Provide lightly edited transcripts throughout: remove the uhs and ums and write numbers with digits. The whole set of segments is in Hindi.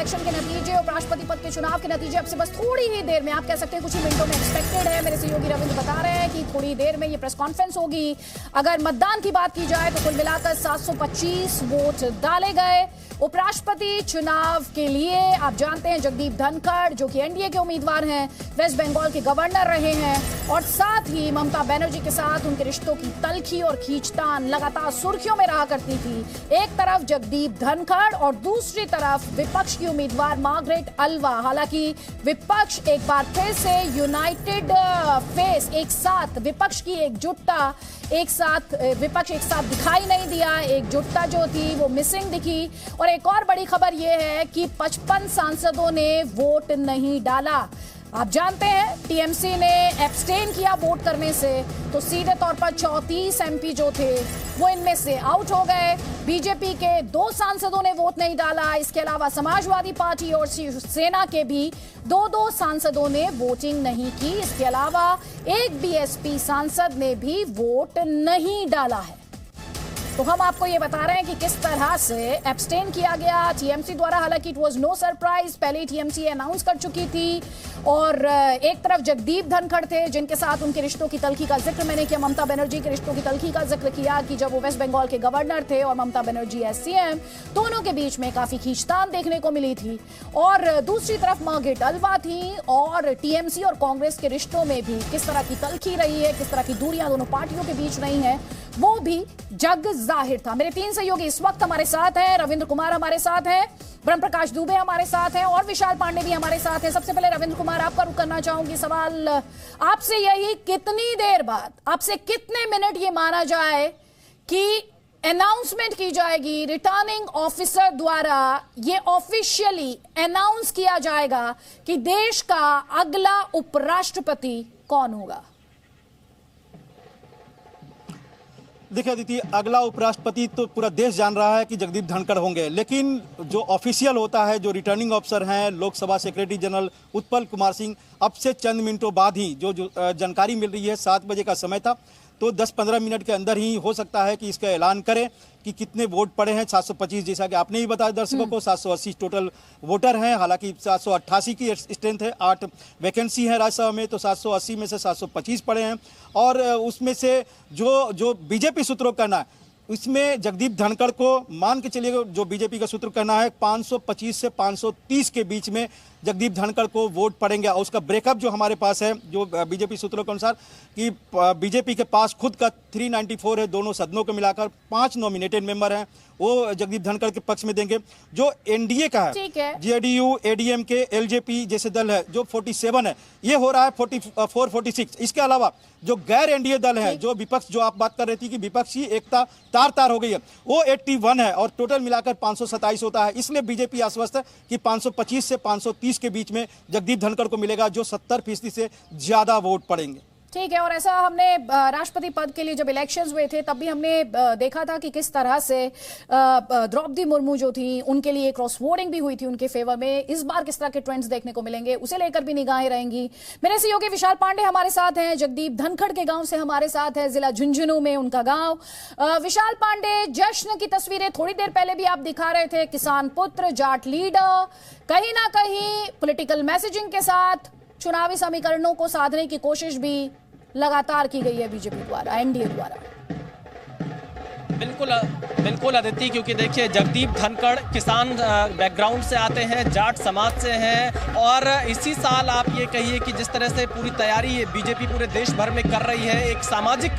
इलेक्शन के नतीजे, उपराष्ट्रपति पद के चुनाव के नतीजे अब से बस थोड़ी ही देर में, आप कह सकते हैं कुछ ही मिनटों में एक्सपेक्टेड है। मेरे सहयोगी रविंद्र बता रहे हैं कि थोड़ी देर में ये प्रेस कॉन्फ्रेंस होगी। अगर मतदान की बात की जाए तो कुल मिलाकर 725 वोट डाले गए। उपराष्ट्रपति चुनाव के लिए आप जानते हैं जगदीप धनखड़ जो कि एनडीए के उम्मीदवार हैं, वेस्ट बंगाल के गवर्नर रहे हैं और साथ ही ममता बनर्जी के साथ उनके रिश्तों की तल्खी और खींचतान लगातार सुर्खियों में रहा करती थी। एक तरफ जगदीप धनखड़ और दूसरी तरफ विपक्ष की उम्मीदवार मार्गरेट अल्वा। हालांकि विपक्ष एक बार फिर से यूनाइटेड फेस, एक साथ विपक्ष की एकजुटता विपक्ष एक साथ दिखाई नहीं दिया। एकजुटता जो थी वो मिसिंग दिखी। और एक और बड़ी खबर यह है कि 55 सांसदों ने वोट नहीं डाला। आप जानते हैं टीएमसी ने एब्सटेन किया वोट करने से, तो सीधे तौर पर 34 एमपी जो थे वो इनमें से आउट हो गए। बीजेपी के 2 सांसदों ने वोट नहीं डाला। इसके अलावा समाजवादी पार्टी और शिवसेना के भी 2 सांसदों ने वोटिंग नहीं की। इसके अलावा एक बीएसपी सांसद ने भी वोट नहीं डाला है। तो हम आपको ये बता रहे हैं कि किस तरह से एब्सटेन किया गया टीएमसी द्वारा। हालांकि इट वाज नो सरप्राइज, पहले ही टीएमसी अनाउंस कर चुकी थी। और एक तरफ जगदीप धनखड़ थे जिनके साथ उनके रिश्तों की तल्खी का जिक्र मैंने किया, ममता बनर्जी के रिश्तों की तल्खी का जिक्र किया कि जब वो वेस्ट बंगाल के गवर्नर थे और ममता बनर्जी एज सीएम, दोनों के बीच में काफी खींचतान देखने को मिली थी। और दूसरी तरफ मार्गरेट अल्वा थी और टीएमसी और कांग्रेस के रिश्तों में भी किस तरह की तल्खी रही है, किस तरह की दूरियां दोनों पार्टियों के बीच रही है, वो भी जग जाहिर था। मेरे 3 सहयोगी इस वक्त हमारे साथ हैं। रविंद्र कुमार हमारे साथ हैं, ब्रह्म प्रकाश दुबे हमारे साथ हैं और विशाल पांडे भी हमारे साथ हैं। सबसे पहले रविंद्र कुमार आपका रुख करना चाहूंगी। सवाल आपसे यही, कितनी देर बाद, आपसे कितने मिनट ये माना जाए कि अनाउंसमेंट की जाएगी रिटर्निंग ऑफिसर द्वारा, ये ऑफिशियली अनाउंस किया जाएगा कि देश का अगला उपराष्ट्रपति कौन होगा? देखिए अदिति, अगला उपराष्ट्रपति तो पूरा देश जान रहा है कि जगदीप धनखड़ होंगे, लेकिन जो ऑफिशियल होता है, जो रिटर्निंग ऑफिसर हैं, लोकसभा सेक्रेटरी जनरल उत्पल कुमार सिंह, अब से चंद मिनटों बाद ही जो जानकारी मिल रही है, 7 बजे का समय था, तो 10-15 मिनट के अंदर ही हो सकता है कि इसका ऐलान करें कि कितने वोट पड़े हैं। 725, जैसा कि आपने ही बताया दर्शकों को, 780 टोटल वोटर हैं। हालांकि 788 की स्ट्रेंथ है, 8 वैकेंसी है राज्यसभा में, तो 780 में से 725 पड़े हैं। और उसमें से जो बीजेपी सूत्रों का कहना है, इसमें जगदीप धनखड़ को मान के चलिए, जो बीजेपी का सूत्र कहना है 525 से 530 के बीच में जगदीप धनखड़ को वोट पड़ेंगे। और उसका ब्रेकअप जो हमारे पास है, जो बीजेपी सूत्रों के अनुसार, कि बीजेपी के पास खुद का 394 है, दोनों सदनों को मिलाकर 5 नॉमिनेटेड मेंबर हैं, वो जगदीप धनखड़ के पक्ष में देंगे। जो एनडीए का है, जेडीयू, एडीएमके, एलजेपी जैसे दल है, जो 47 है, ये हो रहा है 44-46। इसके अलावा जो गैर एनडीए दल है, जो विपक्ष, जो आप बात कर रही थी कि विपक्षी एकता तार हो गई है, वो 81 है और टोटल मिलाकर 527 होता है। इसलिए बीजेपी आश्वस्त है कि 525 से 530 के बीच में जगदीप धनखड़ को मिलेगा, जो 70% से ज्यादा वोट पड़ेंगे। ठीक है। और ऐसा हमने राष्ट्रपति पद के लिए जब इलेक्शंस हुए थे तब भी हमने देखा था कि किस तरह से द्रौपदी मुर्मू जो थी उनके लिए क्रॉस वोटिंग भी हुई थी उनके फेवर में। इस बार किस तरह के ट्रेंड्स देखने को मिलेंगे, उसे लेकर भी निगाहें रहेंगी। मेरे सहयोगी विशाल पांडे हमारे साथ हैं, जगदीप धनखड़ के गांव से हमारे साथ है, जिला झुंझुनू में उनका गांव। विशाल पांडे, जश्न की तस्वीरें थोड़ी देर पहले भी आप दिखा रहे थे, किसान पुत्र, जाट लीडर, कहीं ना कहीं पॉलिटिकल मैसेजिंग के साथ चुनावी समीकरणों को साधने की कोशिश भी लगातार की गई है बीजेपी द्वारा, एनडीए द्वारा। बिल्कुल अदिति, क्योंकि देखिए जगदीप धनखड़ किसान बैकग्राउंड से आते हैं, जाट समाज से हैं, और इसी साल आप ये कहिए कि जिस तरह से पूरी तैयारी बीजेपी पूरे देश भर में कर रही है एक सामाजिक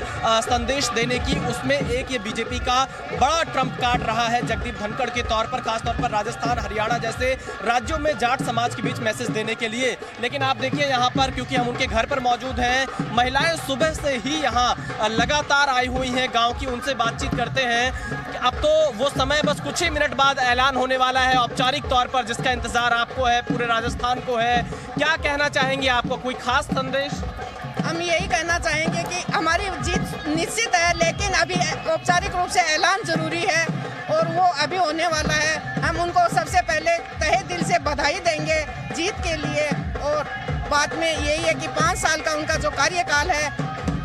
संदेश देने की, उसमें एक ये बीजेपी का बड़ा ट्रम्प कार्ड रहा है जगदीप धनखड़ के तौर पर, खासतौर पर राजस्थान, हरियाणा जैसे राज्यों में जाट समाज के बीच मैसेज देने के लिए। लेकिन आप देखिए यहाँ पर, क्योंकि हम उनके घर पर मौजूद हैं, महिलाएं सुबह से ही यहाँ लगातार आई हुई हैं गाँव की, उनसे बातचीत करते हैं। अब तो वो समय बस कुछ ही मिनट बाद ऐलान होने वाला है औपचारिक तौर पर, जिसका इंतजार आपको है, पूरे राजस्थान को है। क्या कहना चाहेंगे, आपको कोई खास संदेश? हम यही कहना चाहेंगे कि हमारी जीत निश्चित है, लेकिन अभी औपचारिक रूप से ऐलान जरूरी है और वो अभी होने वाला है। हम उनको सबसे पहले तहे दिल से बधाई देंगे जीत के लिए, और बाद में यही है कि 5 साल का उनका जो कार्यकाल है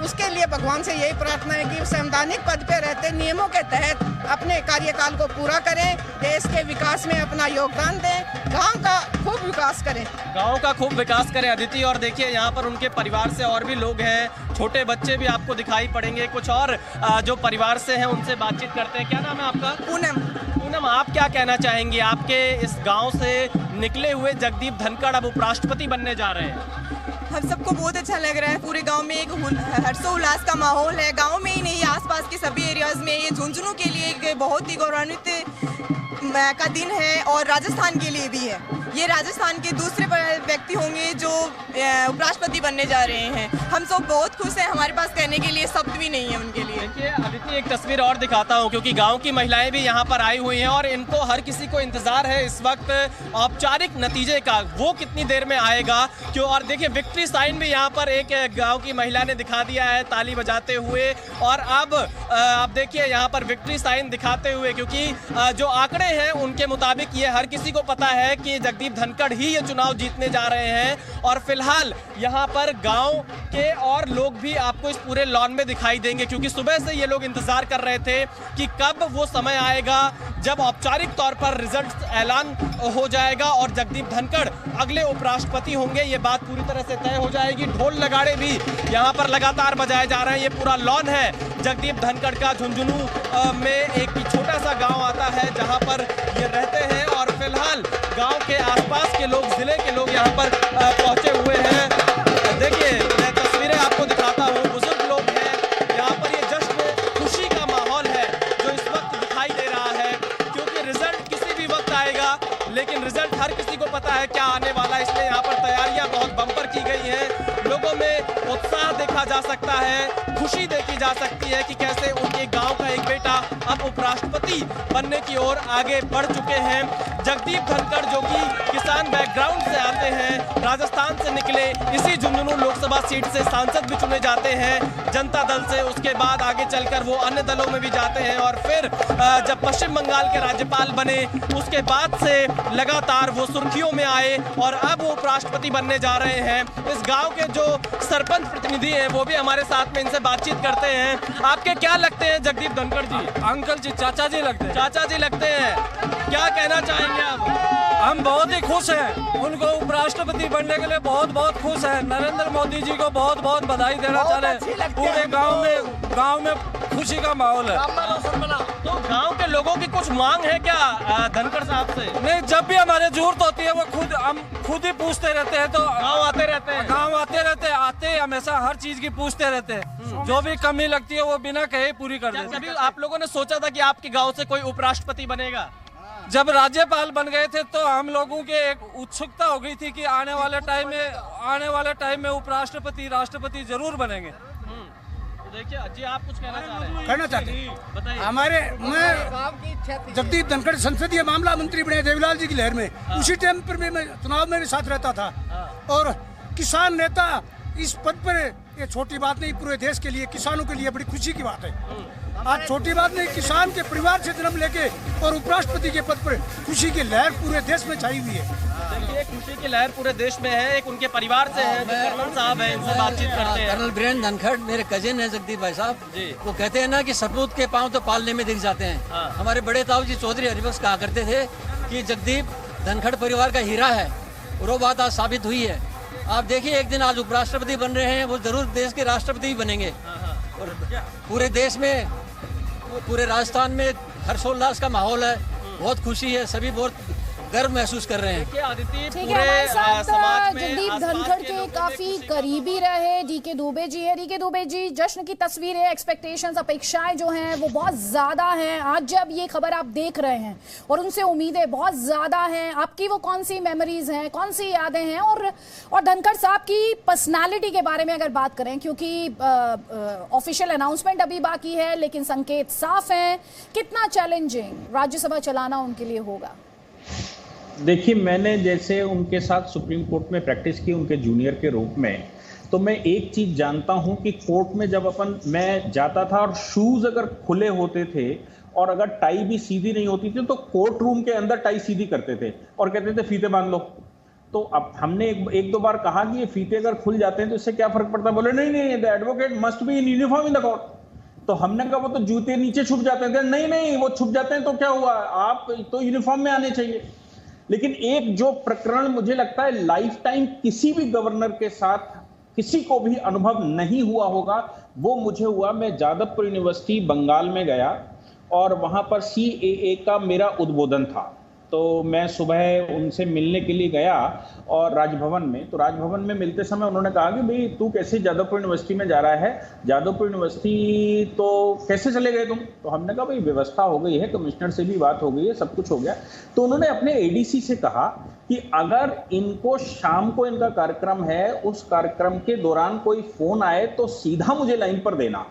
उसके लिए भगवान से यही प्रार्थना है कि संवैधानिक पद पे रहते नियमों के तहत अपने कार्यकाल को पूरा करें, देश के विकास में अपना योगदान दें, गांव का खूब विकास करें। गांव का खूब विकास करें अदिति। और देखिए यहाँ पर उनके परिवार से और भी लोग हैं, छोटे बच्चे भी आपको दिखाई पड़ेंगे। कुछ और जो परिवार से हैं उनसे बातचीत करते हैं। क्या नाम है आपका? पूनम। पूनम, आप क्या कहना चाहेंगी? आपके इस गांव से निकले हुए जगदीप धनखड़ अब उपराष्ट्रपति बनने जा रहे हैं। हम सबको बहुत अच्छा लग रहा है। पूरे गांव में एक हर्षोल्लास का माहौल है। गांव में ही नहीं, आसपास के सभी एरियाज में ये झुंझुनू के लिए एक बहुत ही गौरवान्वित का दिन है और राजस्थान के लिए भी है। ये राजस्थान के दूसरे व्यक्ति होंगे जो उपराष्ट्रपति बनने जा रहे हैं। हम सब बहुत खुश हैं, हमारे पास कहने के लिए शब्द भी नहीं है उनके लिए। देखिए अदिति, एक तस्वीर और दिखाता हूं क्योंकि गांव की महिलाएं भी यहां पर आई हुई हैं और इनको हर किसी को इंतजार है इस वक्त औपचारिक नतीजे का, वो कितनी देर में आएगा। क्यों, और देखिए विक्ट्री साइन भी यहां पर एक गाँव की महिला ने दिखा दिया है ताली बजाते हुए। और अब देखिए यहाँ पर विक्ट्री साइन दिखाते हुए, क्योंकि जो आंकड़े हैं उनके मुताबिक ये हर किसी को पता है कि जगदीप धनखड़ ही ये चुनाव जीतने जा रहे हैं। और फिलहाल यहाँ पर गांव के और लोग भी आपको इस पूरे लॉन में दिखाई देंगे, क्योंकि सुबह से ये लोग इंतजार कर रहे थे कि कब वो समय आएगा जब औपचारिक तौर पर रिजल्ट ऐलान हो जाएगा और जगदीप धनखड़ अगले उपराष्ट्रपति होंगे। ये बात पूरी तरह से तय हो जाएगी। ढोल नगाड़े भी यहाँ पर लगातार बजाए जा रहे हैं। ये पूरा लॉन है जगदीप धनखड़ का। झुंझुनू में एक छोटा सा गांव आता है जहां पर ये रहते हैं और फिलहाल गांव के आसपास के लोग, जिले के लोग यहाँ पर पहुंचे हुए हैं। देखिए मैं तस्वीरें आपको दिखाता हूँ, बुजुर्ग लोग हैं यहाँ पर। ये जश्न, खुशी का माहौल है जो इस वक्त दिखाई दे रहा है, क्योंकि रिजल्ट किसी भी वक्त आएगा, लेकिन रिजल्ट हर किसी को पता है क्या आने वाला है। इसलिए यहाँ पर तैयारियां बहुत बम्पर की गई हैं। लोगों में उत्साह देखा जा सकता है, खुशी देखी जा सकती है कि कैसे उनके गांव का एक बेटा अब उपराष्ट्रपति बनने की ओर आगे बढ़ चुके हैं। जगदीप धनखड़ जो कि किसान बैकग्राउंड से आते हैं, राजस्थान से निकले, इसी झुंझुनू लोकसभा सीट से सांसद भी चुने जाते हैं जनता दल से। उसके बाद आगे चलकर वो अन्य दलों में भी जाते हैं और फिर जब पश्चिम बंगाल के राज्यपाल बने उसके बाद से लगातार वो सुर्खियों में आए और अब वो उपराष्ट्रपति बनने जा रहे हैं। इस गाँव के जो सरपंच प्रतिनिधि हैं वो भी हमारे साथ में, इनसे बातचीत करते हैं। आपके क्या लगते हैं जगदीप धनखड़ जी? अंकल जी, चाचा जी लगते हैं। चाचा जी लगते हैं, क्या कहना चाहेंगे आप? हम बहुत ही खुश हैं, उनको उपराष्ट्रपति बनने के लिए बहुत बहुत खुश हैं। नरेंद्र मोदी जी को बहुत बहुत बधाई देना चाह रहे हैं। पूरे गांव में खुशी का माहौल है। तो गांव के लोगों की कुछ मांग है क्या धनखड़ साहब से? नहीं, जब भी हमारे जरूरत होती है वो हम खुद ही पूछते रहते हैं। तो गाँव आते रहते हैं, आते हमेशा हर चीज की पूछते रहते हैं। जो भी कमी लगती है वो बिना कहे पूरी कर देते हैं। कभी आप लोगों ने सोचा था कि आपके गाँव से कोई उपराष्ट्रपति बनेगा? जब राज्यपाल बन गए थे तो हम लोगों के एक उत्सुकता हो गई थी कि आने वाले टाइम में उपराष्ट्रपति, राष्ट्रपति जरूर बनेंगे। देखिए जी, आप कुछ कहना चाहते हैं? हमारे मैं जगदीप धनखड़ संसदीय मामला मंत्री बने देवीलाल जी की लहर में, उसी टाइम पर मैं चुनाव में भी साथ रहता था। और किसान नेता इस पद पर, ये छोटी बात नहीं, पूरे देश के लिए, किसानों के लिए बड़ी खुशी की बात है। आज छोटी बात नहीं, किसान के परिवार से जन्म लेके और उपराष्ट्रपति के पद पर खुशी की लहर पूरे देश में छाई हुई है। देखिए खुशी की लहर पूरे देश में है। एक उनके परिवार से है, जो कर्नल साहब हैं, इनसे बातचीत करते हैं। कर्नल बीरेंद्र धनखड़ मेरे कजिन है जगदीप भाई साहब जी। वो कहते हैं ना कि सपूत के पांव तो पालने में दिख जाते हैं। हमारे बड़े ताऊ जी चौधरी हरिवंश कहा करते थे कि जगदीप धनखड़ परिवार का हीरा है, और वो बात आज साबित हुई है। आप देखिए, एक दिन आज उपराष्ट्रपति बन रहे हैं, वो जरूर देश के राष्ट्रपति भी बनेंगे। और पूरे देश में, पूरे राजस्थान में हर्षोल्लास का माहौल है, बहुत खुशी है, सभी बहुत गर्व महसूस कर रहे हैं। ठीक है, हमारे साथ जगदीप धनखड़ के काफी करीबी रहे डीके दुबे जी है। डीके दुबे जी, जश्न की तस्वीरें, एक्सपेक्टेशंस, अपेक्षाएं जो हैं वो बहुत ज्यादा हैं। आज जब ये खबर आप देख रहे हैं और उनसे उम्मीदें बहुत ज्यादा हैं, आपकी वो कौन सी मेमोरीज हैं, कौन सी यादें हैं? और धनखड़ साहब की पर्सनालिटी के बारे में अगर बात करें, क्योंकि ऑफिशियल अनाउंसमेंट अभी बाकी है लेकिन संकेत साफ है, कितना चैलेंजिंग राज्यसभा चलाना उनके लिए होगा? देखिए, मैंने जैसे उनके साथ सुप्रीम कोर्ट में प्रैक्टिस की उनके जूनियर के रूप में, तो मैं एक चीज़ जानता हूं कि कोर्ट में जब मैं जाता था और शूज़ अगर खुले होते थे और अगर टाई भी सीधी नहीं होती थी तो कोर्ट रूम के अंदर टाई सीधी करते थे और कहते थे फीते बांध लो। तो अब हमने एक दो बार कहा कि ये फीते अगर खुल जाते हैं तो इससे क्या फर्क पड़ता है? बोले नहीं, the advocate must be in uniform in the court. तो हमने कहा वो तो जूते नीचे छुप जाते हैं। नहीं, वो छुप जाते हैं तो क्या हुआ, आप तो यूनिफॉर्म में आने चाहिए। लेकिन एक जो प्रकरण मुझे लगता है लाइफ टाइम किसी भी गवर्नर के साथ किसी को भी अनुभव नहीं हुआ होगा, वो मुझे हुआ। मैं जादवपुर यूनिवर्सिटी बंगाल में गया और वहां पर CAA का मेरा उद्बोधन था। तो मैं सुबह उनसे मिलने के लिए गया और राजभवन में, तो राजभवन में मिलते समय उन्होंने कहा कि भाई तू कैसे जादवपुर यूनिवर्सिटी में जा रहा है, जादवपुर यूनिवर्सिटी तो कैसे चले गए तुम? तो हमने कहा भाई व्यवस्था हो गई है, कमिश्नर से भी बात हो गई है, सब कुछ हो गया। तो उन्होंने अपने ADC से कहा कि अगर इनको शाम को इनका कार्यक्रम है, उस कार्यक्रम के दौरान कोई फोन आए तो सीधा मुझे लाइन पर देना।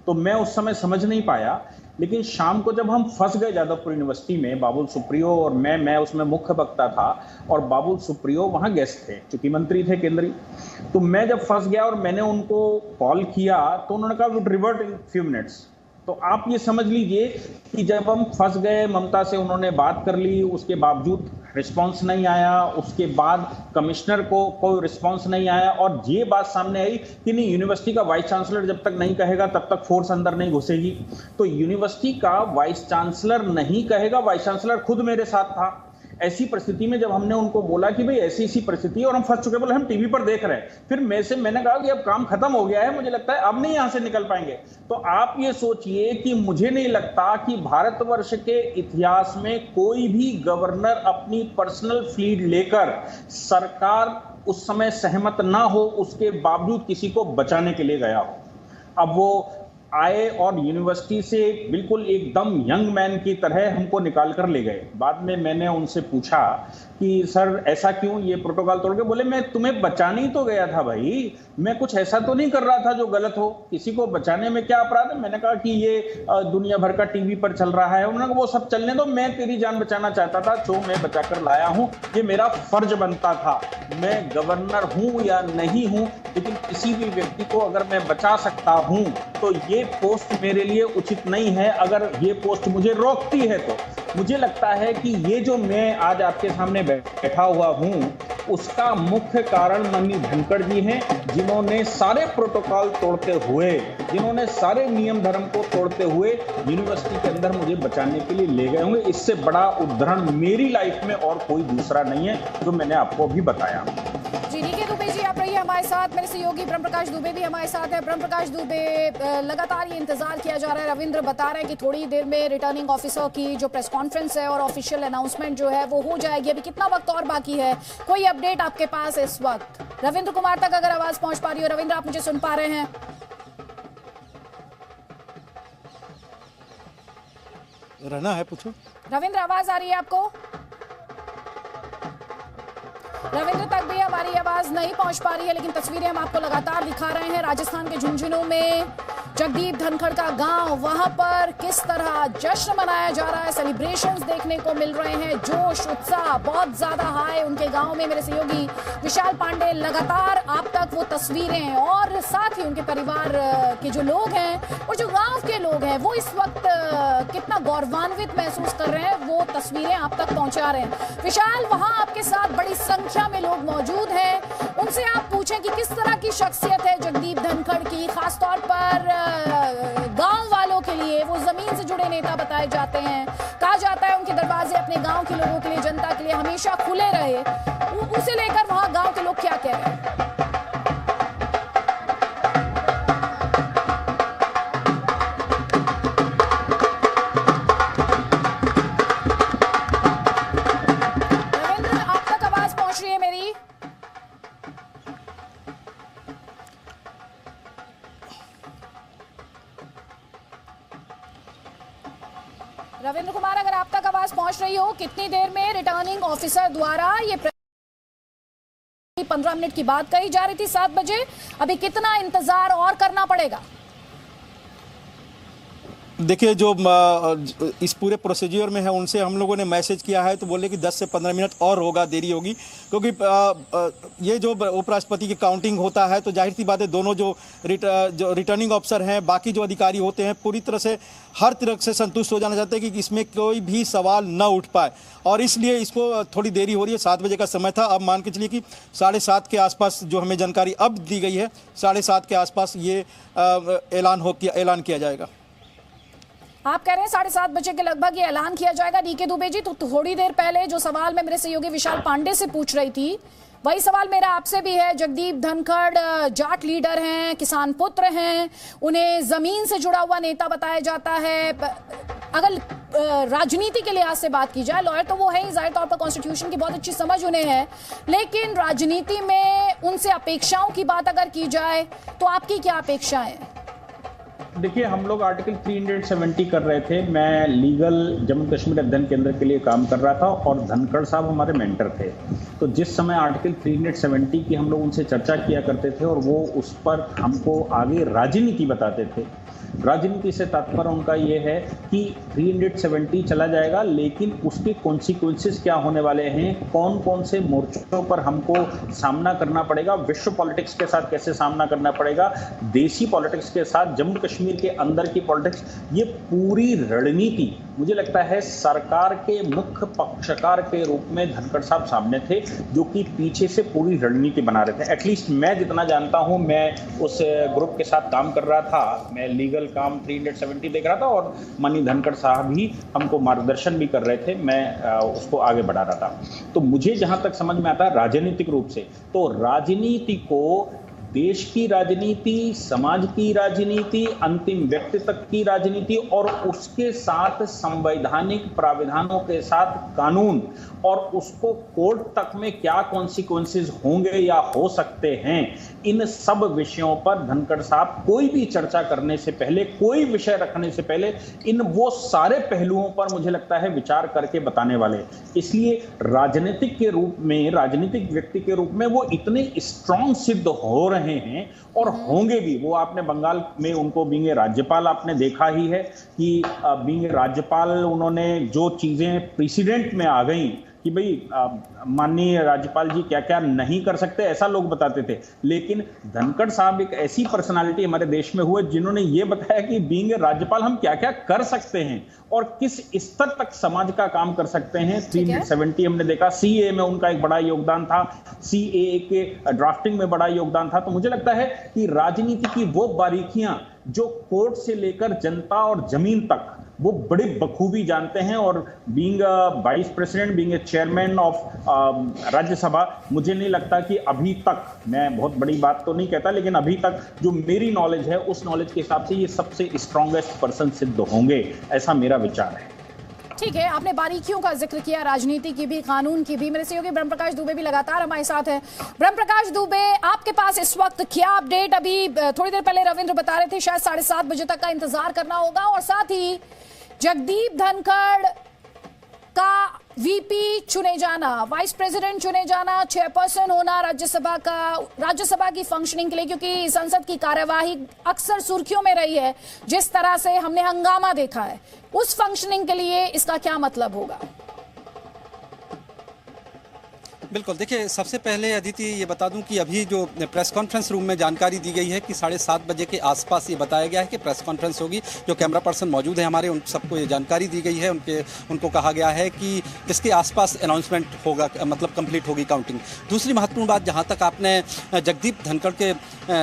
तो मैं उस समय समझ नहीं पाया, लेकिन शाम को जब हम फंस गए जादवपुर यूनिवर्सिटी में, बाबुल सुप्रियो और मैं उसमें मुख्य वक्ता था और बाबुल सुप्रियो वहां गेस्ट थे, चूंकि मंत्री थे केंद्रीय। तो मैं जब फंस गया और मैंने उनको कॉल किया तो उन्होंने कहा would revert in few minutes. तो आप ये समझ लीजिए कि जब हम फंस गए, ममता से उन्होंने बात कर ली, उसके बावजूद रिस्पांस नहीं आया, उसके बाद कमिश्नर को कोई रिस्पांस नहीं आया और ये बात सामने आई कि नहीं, यूनिवर्सिटी का वाइस चांसलर जब तक नहीं कहेगा तब तक फोर्स अंदर नहीं घुसेगी। तो यूनिवर्सिटी का वाइस चांसलर नहीं कहेगा, वाइस चांसलर खुद मेरे साथ था। ऐसी परिस्थिति में जब हमने उनको बोला कि भाई ऐसी परिस्थिति है और हम फंस चुके, बोले हम टीवी पर देख रहे हैं, फिर मैंने कहा कि अब काम खत्म हो गया है, मुझे लगता है अब नहीं यहां से निकल पाएंगे। तो आप ये सोचिए कि मुझे नहीं लगता कि भारतवर्ष के इतिहास में कोई भी गवर्नर अपनी पर्सनल फ्लीट लेकर, सरकार उस समय सहमत ना हो उसके बावजूद किसी को बचाने के लिए गया हो। अब वो आए और यूनिवर्सिटी से बिल्कुल एकदम यंग मैन की तरह हमको निकाल कर ले गए। बाद में मैंने उनसे पूछा कि सर ऐसा क्यों, ये प्रोटोकॉल तोड़ के? बोले मैं तुम्हें बचाने ही तो गया था भाई, मैं कुछ ऐसा तो नहीं कर रहा था जो गलत हो, किसी को बचाने में क्या अपराध है? मैंने कहा कि ये दुनिया भर का टीवी पर चल रहा है। उन्होंने कहा वो सब चलने दो, मैं तेरी जान बचाना चाहता था जो मैं बचाकर लाया हूं, ये मेरा फर्ज बनता था। मैं गवर्नर हूं या नहीं हूं, लेकिन किसी भी व्यक्ति को अगर मैं बचा सकता हूं तो ये पोस्ट मेरे लिए उचित नहीं है। अगर ये पोस्ट मुझे रोकती है तो मुझे लगता है कि ये जो मैं आज आपके सामने बैठा हुआ हूं, उसका मुख्य कारण माननीय धनखड़ जी हैं, जिन्होंने सारे प्रोटोकॉल तोड़ते हुए, जिन्होंने सारे नियम धर्म को तोड़ते हुए यूनिवर्सिटी के अंदर मुझे बचाने के लिए ले गए होंगे। इससे बड़ा उदाहरण मेरी लाइफ में और कोई दूसरा नहीं है, जो मैंने आपको अभी बताया। जी डी के दुबे जी आप रहिए हमारे साथ, मेरे सहयोगी ब्रह्म प्रकाश दुबे भी हमारे साथ है। ब्रह्म प्रकाश दुबे, लगातार ये इंतजार किया जा रहा है, रविंद्र बता रहे हैं कि थोड़ी देर में रिटर्निंग ऑफिसर की जो प्रेस कॉन्फ्रेंस है और ऑफिशियल अनाउंसमेंट जो है वो हो जाएगी। अभी कितना वक्त और बाकी है, कोई अपडेट आपके पास इस वक्त? रविंद्र कुमार तक अगर आवाज पहुंच पा रही हो, रविंद्र आप मुझे सुन पा रहे हैं? रहना है, पूछो रविंद्र, आवाज आ रही है आपको? रविंद्र तक भी हमारी आवाज नहीं पहुंच पा रही है, लेकिन तस्वीरें हम आपको लगातार दिखा रहे हैं। राजस्थान के झुंझुनू में जगदीप धनखड़ का गांव, वहां पर किस तरह जश्न मनाया जा रहा है, सेलिब्रेशंस देखने को मिल रहे हैं, जोश उत्साह बहुत ज्यादा हाई उनके गांव में। मेरे सहयोगी विशाल पांडे लगातार आप तक वो तस्वीरें और साथ ही उनके परिवार के जो लोग हैं और जो गांव के लोग हैं वो इस वक्त कितना गौरवान्वित महसूस कर रहे हैं, वो तस्वीरें आप तक पहुंचा रहे हैं। विशाल, वहां आपके साथ बड़ी संख्या में लोग मौजूद हैं, उनसे आप पूछें कि किस तरह की शख्सियत है जगदीप धनखड़ की, खासतौर पर गांव वालों के लिए। वो जमीन से जुड़े नेता बताए जाते हैं, कहा जाता है उनके दरवाजे अपने गांव के लोगों के लिए, जनता के लिए हमेशा खुले रहे। उसे लेकर वहां गांव के लोग क्या कह रहे हैं? रविंद्र, आप तक आवाज पहुंच रही है मेरी? रविंद्र कुमार, अगर आप तक आवाज पहुंच रही हो, कितनी देर में रिटर्निंग ऑफिसर द्वारा ये 15 मिनट की बात कही जा रही थी 7 बजे, अभी कितना इंतजार और करना पड़ेगा? देखिए, जो इस पूरे प्रोसीजर में है उनसे हम लोगों ने मैसेज किया है, तो बोले कि 10 से 15 मिनट और होगा, देरी होगी, क्योंकि ये जो उपराष्ट्रपति की काउंटिंग होता है तो जाहिर सी बात है दोनों जो रिटर्निंग ऑफिसर हैं, बाकी जो अधिकारी होते हैं, पूरी तरह से हर तरह से संतुष्ट हो जाना चाहते हैं कि इसमें कोई भी सवाल न उठ पाए, और इसलिए इसको थोड़ी देरी हो रही है। 7 बजे का समय था, अब मान के चलिए कि 7:30 के आसपास जो हमें जानकारी अब दी गई है, 7:30 के आसपास ये ऐलान किया जाएगा। आप कह रहे हैं 7:30 बजे के लगभग ये ऐलान किया जाएगा। डीके दुबे जी, तो थोड़ी देर पहले जो सवाल मैं मेरे सहयोगी विशाल पांडे से पूछ रही थी, वही सवाल मेरा आपसे भी है। जगदीप धनखड़ जाट लीडर हैं, किसान पुत्र हैं, उन्हें जमीन से जुड़ा हुआ नेता बताया जाता है। अगर राजनीति के लिहाज से बात की जाए, लॉयर तो वो है ही, जाहिर तौर पर कॉन्स्टिट्यूशन की बहुत अच्छी समझ उन्हें है, लेकिन राजनीति में उनसे अपेक्षाओं की बात अगर की जाए तो आपकी क्या अपेक्षाएं हैं? देखिए, हम लोग आर्टिकल 370 कर रहे थे। मैं लीगल जम्मू कश्मीर अध्ययन केंद्र के लिए काम कर रहा था और धनखड़ साहब हमारे मेंटर थे। तो जिस समय आर्टिकल 370 की हम लोग उनसे चर्चा किया करते थे और वो उस पर हमको आगे राजनीति बताते थे। राजनीति से तात्पर्य उनका ये है कि 370 चला जाएगा, लेकिन उसके कॉन्सिक्वेंसेस क्या होने वाले हैं, कौन कौन से मोर्चों पर हमको सामना करना पड़ेगा, विश्व पॉलिटिक्स के साथ कैसे सामना करना पड़ेगा, देसी पॉलिटिक्स के साथ, जम्मू कश्मीर के अंदर की पॉलिटिक्स, ये पूरी रणनीति मुझे लगता है सरकार के मुख्य पक्षकार के रूप में धनखड़ साहब सामने थे, जो कि पीछे से पूरी रणनीति बना रहे थे। एटलीस्ट मैं जितना जानता हूं, मैं उस ग्रुप के साथ काम कर रहा था, मैं लीगल काम 370 देख रहा था और माननीय धनखड़ साहब ही हमको मार्गदर्शन भी कर रहे थे, मैं उसको आगे बढ़ा रहा था। तो मुझे जहां तक समझ में आता है राजनीतिक रूप से, तो राजनीति को देश की राजनीति, समाज की राजनीति, अंतिम व्यक्ति तक की राजनीति और उसके साथ संवैधानिक प्राविधानों के साथ कानून और उसको कोर्ट तक में क्या कॉन्सिक्वेंसेस होंगे या हो सकते हैं, इन सब विषयों पर धनखड़ साहब कोई भी चर्चा करने से पहले, कोई विषय रखने से पहले इन वो सारे पहलुओं पर मुझे लगता है विचार करके बताने वाले। इसलिए राजनीतिक के रूप में, राजनीतिक व्यक्ति के रूप में वो इतने स्ट्रांग सिद्ध हो रहे हैं और होंगे भी। वो आपने बंगाल में उनको बींग राज्यपाल आपने देखा ही है कि बींग राज्यपाल उन्होंने जो चीजें प्रेसिडेंट में आ गई कि भाई माननीय राज्यपाल जी क्या क्या नहीं कर सकते, ऐसा लोग बताते थे, लेकिन धनखड़ साहब एक ऐसी पर्सनालिटी हमारे देश में हुए जिन्होंने ये बताया कि बीइंग राज्यपाल हम क्या क्या कर सकते हैं और किस स्तर तक समाज का काम कर सकते हैं। 370 हमने देखा, सीए में उनका एक बड़ा योगदान था, सीए के ड्राफ्टिंग में बड़ा योगदान था। तो मुझे लगता है कि राजनीति की वो बारीकियां जो कोर्ट से लेकर जनता और जमीन तक वो बड़े बखूबी जानते हैं, और being vice president, being chairman of Rajya Sabha, मुझे नहीं लगता कि अभी तक, मैं बहुत बड़ी बात तो नहीं कहता, लेकिन अभी तक जो मेरी नॉलेज है उस नॉलेज के हिसाब से ये सबसे स्ट्रॉन्गेस्ट पर्सन सिद्ध होंगे, ऐसा मेरा विचार है। ठीक है, आपने बारीकियों का जिक्र किया, राजनीति की भी, कानून की भी। मेरे सहयोगी ब्रह्म प्रकाश दुबे भी लगातार हमारे साथ हैं। ब्रह्म प्रकाश दुबे, आपके पास इस वक्त क्या अपडेट? अभी थोड़ी देर पहले रविंद्र बता रहे थे शायद 7:30 बजे तक का इंतजार करना होगा, और साथ ही जगदीप धनखड़ का वीपी चुने जाना, वाइस प्रेसिडेंट चुने जाना, चेयरपर्सन होना राज्यसभा की फंक्शनिंग के लिए, क्योंकि संसद की कार्यवाही अक्सर सुर्खियों में रही है, जिस तरह से हमने हंगामा देखा है, उस फंक्शनिंग के लिए इसका क्या मतलब होगा? बिल्कुल, देखिए, सबसे पहले अदिति ये बता दूं कि अभी जो प्रेस कॉन्फ्रेंस रूम में जानकारी दी गई है कि 7:30 बजे के आसपास ये बताया गया है कि प्रेस कॉन्फ्रेंस होगी। जो कैमरा पर्सन मौजूद है हमारे, उन सबको ये जानकारी दी गई है, उनको कहा गया है कि इसके आसपास अनाउंसमेंट होगा, मतलब कंप्लीट होगी काउंटिंग। दूसरी महत्वपूर्ण बात, जहाँ तक आपने जगदीप धनखड़ के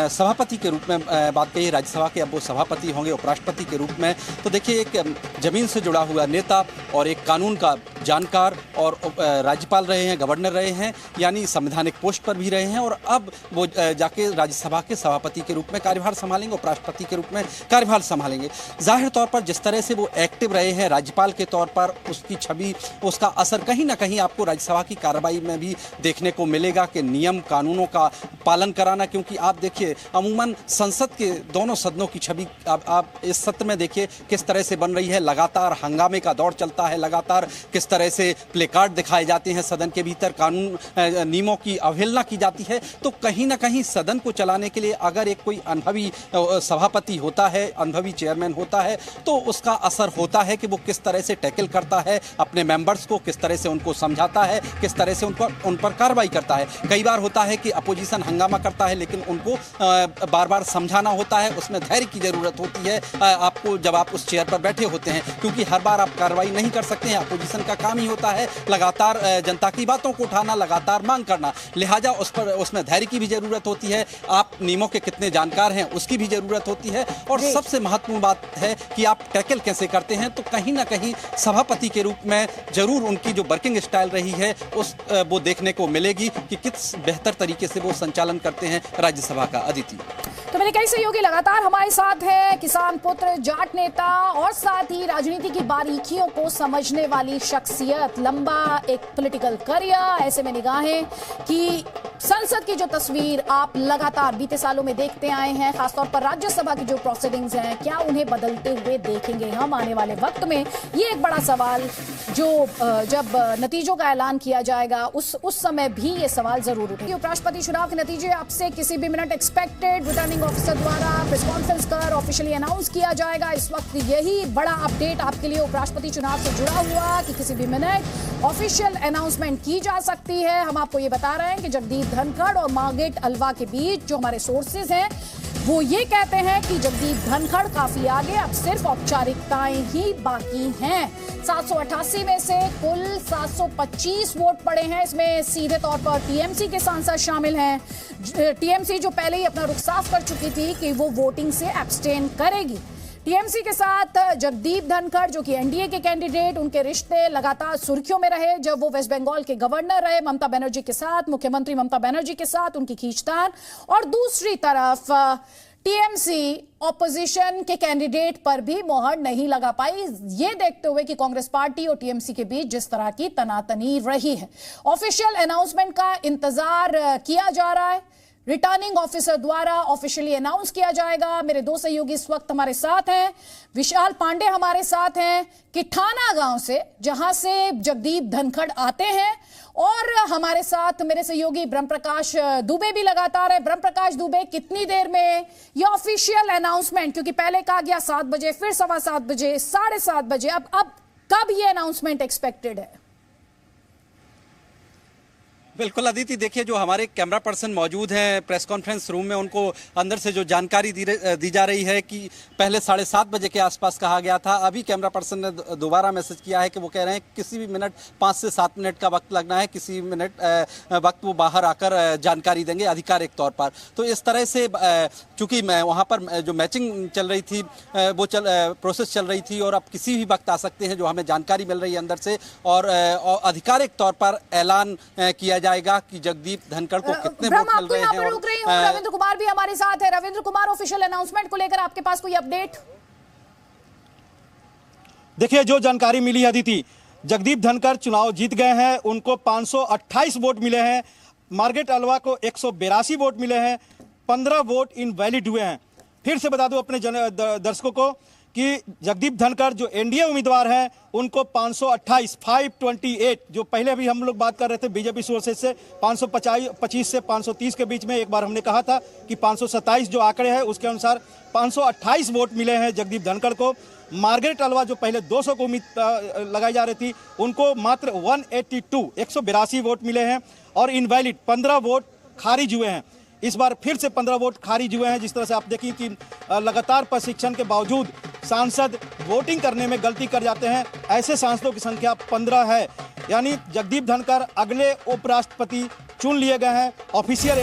सभापति के रूप में बात कही, राज्यसभा के अब वो सभापति होंगे उपराष्ट्रपति के रूप में, तो देखिए एक जमीन से जुड़ा हुआ नेता और एक कानून का जानकार, और राज्यपाल रहे हैं, गवर्नर रहे हैं, यानी संवैधानिक पोस्ट पर भी रहे हैं, और अब वो जाके राज्यसभा के सभापति के रूप में कार्यभार संभालेंगे, उपराष्ट्रपति के रूप में कार्यभार संभालेंगे। जाहिर तौर पर जिस तरह से वो एक्टिव रहे हैं राज्यपाल के तौर पर, उसकी छवि, उसका असर कहीं ना कहीं आपको राज्यसभा की कार्रवाई में भी देखने को मिलेगा कि नियम कानूनों का पालन कराना। क्योंकि आप देखिए, अमूमन संसद के दोनों सदनों की छवि आप इस सत्र में देखिए किस तरह से बन रही है, लगातार हंगामे का दौर चलता है, लगातार किस तरह तरह से प्ले कार्ड दिखाए जाते हैं, सदन के भीतर कानून नियमों की अवहेलना की जाती है, तो कहीं ना कहीं सदन को चलाने के लिए अगर एक कोई अनुभवी सभापति होता है, अनुभवी चेयरमैन होता है, तो उसका असर होता है कि वो किस तरह से टैकल करता है अपने मेंबर्स को, किस तरह से उनको समझाता है, किस तरह से उन पर कार्रवाई करता है। कई बार होता है कि अपोजिशन हंगामा करता है, लेकिन उनको बार बार समझाना होता है, उसमें धैर्य की ज़रूरत होती है आपको जब आप उस चेयर पर बैठे होते हैं, क्योंकि हर बार आप कार्रवाई नहीं कर सकते हैं। अपोजिशन का काम ही होता है लगातार जनता की बातों को उठाना, लगातार मांग करना, लिहाजा उसमें धैर्य की भी ज़रूरत होती है, आप नियमों के कितने जानकार हैं उसकी भी ज़रूरत होती है, और सबसे महत्वपूर्ण बात है कि आप टैकल कैसे करते हैं। तो कहीं ना कहीं सभापति के रूप में जरूर उनकी जो वर्किंग स्टाइल रही है वो देखने को मिलेगी कि किस बेहतर तरीके से वो संचालन करते हैं राज्यसभा का। अदिति, तो मेरे कई सहयोगी लगातार हमारे साथ है, किसान पुत्र, जाट नेता और साथ ही राजनीति की बारीकियों को समझने वाली शख्सियत, लंबा एक पॉलिटिकल करियर, ऐसे में निगाहें कि संसद की जो तस्वीर आप लगातार बीते सालों में देखते आए हैं, खासतौर पर राज्यसभा की जो प्रोसीडिंग्स हैं, क्या उन्हें बदलते हुए देखेंगे हम आने वाले वक्त में? ये एक बड़ा सवाल जो जब नतीजों का ऐलान किया जाएगा उस समय भी ये सवाल जरूर उठेगा। उपराष्ट्रपति चुनाव के नतीजे आपसे किसी भी मिनट एक्सपेक्टेड, रिटर्निंग ऑफिसर द्वारा प्रेस कॉन्फ्रेंस कर ऑफिशियली अनाउंस किया जाएगा। इस वक्त यही बड़ा अपडेट आपके लिए उपराष्ट्रपति चुनाव से जुड़ा हुआ कि किसी भी मिनट ऑफिशियल अनाउंसमेंट की जा सकती है। हम आपको ये बता रहे हैं कि जगदीप धनखड़ और मार्गरेट अल्वा के बीच जो हमारे सोर्सेज हैं वो ये कहते हैं कि जगदीप धनखड़ काफी आगे, अब सिर्फ औपचारिकताएं ही बाकी हैं। 788 में से कुल 725 वोट पड़े हैं, इसमें सीधे तौर पर टीएमसी के सांसद शामिल हैं। टीएमसी जो पहले ही अपना रुख साफ कर चुकी थी कि वो वोटिंग से एब्सटेन करेगी। टीएमसी के साथ जगदीप धनखड़ जो कि एनडीए के कैंडिडेट, उनके रिश्ते लगातार सुर्खियों में रहे जब वो वेस्ट बंगाल के गवर्नर रहे ममता बनर्जी के साथ, मुख्यमंत्री ममता बनर्जी के साथ उनकी खींचतान। और दूसरी तरफ टीएमसी ऑपोजिशन के कैंडिडेट पर भी मोहर नहीं लगा पाई, ये देखते हुए कि कांग्रेस पार्टी और टीएमसी के बीच जिस तरह की तनातनी रही है। ऑफिशियल अनाउंसमेंट का इंतजार किया जा रहा है, रिटर्निंग ऑफिसर द्वारा ऑफिशियली अनाउंस किया जाएगा। मेरे दो सहयोगी इस वक्त हमारे साथ हैं, विशाल पांडे हमारे साथ हैं किठाना गांव से, जहां से जगदीप धनखड़ आते हैं, और हमारे साथ मेरे सहयोगी ब्रह्मप्रकाश दुबे भी लगातार है। ब्रह्मप्रकाश दुबे, कितनी देर में ये ऑफिशियल अनाउंसमेंट, क्योंकि पहले कहा गया 7 बजे, फिर 7:15 बजे, 7:30 बजे, अब कब ये अनाउंसमेंट एक्सपेक्टेड है? बिल्कुल अदिति, देखिए जो हमारे कैमरा पर्सन मौजूद हैं प्रेस कॉन्फ्रेंस रूम में, उनको अंदर से जो जानकारी दी जा रही है कि पहले 7:30 बजे के आसपास कहा गया था। अभी कैमरा पर्सन ने दोबारा मैसेज किया है कि वो कह रहे हैं किसी भी मिनट 5 से 7 मिनट का वक्त लगना है, किसी मिनट वक्त वो बाहर आकर जानकारी देंगे आधिकारिक तौर पर। तो इस तरह से चूँकि वहाँ पर जो मैचिंग चल रही थी वो प्रोसेस चल रही थी, और अब किसी भी वक्त आ सकते हैं जो हमें जानकारी मिल रही है अंदर से, और आधिकारिक तौर पर ऐलान किया जाएगा कि जगदीप धनखड़ को कितने वोट मिल रहे हैं। रुक रही हूं, रविंद्र कुमार भी हमारे साथ है। रविंद्र कुमार, ऑफिशियल अनाउंसमेंट को लेकर आपके पास कोई अपडेट? देखिए जो जानकारी मिली है अदिति, जगदीप धनखड़ चुनाव जीत गए हैं, उनको 528 वोट मिले हैं। मार्गरेट अल्वा को 182 वोट मिले हैं, 15 वोट इनवैलिड हुए हैं। फिर से बता दूं अपने दर्शकों को कि जगदीप धनखड़ जो एनडीए उम्मीदवार हैं उनको 528 जो पहले भी हम लोग बात कर रहे थे बीजेपी सोर्सेज से 525 से 530 के बीच में, एक बार हमने कहा था कि 527 जो आंकड़े हैं उसके अनुसार 528 वोट मिले हैं जगदीप धनखड़ को। मार्गरेट अल्वा जो पहले 200 को उम्मीद लगाई जा रही थी, उनको मात्र 182 वोट मिले हैं, और इनवैलिड 15 वोट खारिज हुए हैं। इस बार फिर से 15 वोट खारिज हुए हैं। जिस तरह से आप देखिए कि लगातार प्रशिक्षण के बावजूद सांसद वोटिंग करने में गलती कर जाते हैं, ऐसे सांसदों की संख्या 15 है। यानी जगदीप धनखड़ अगले उपराष्ट्रपति चुन लिए गए हैं। ऑफिशियल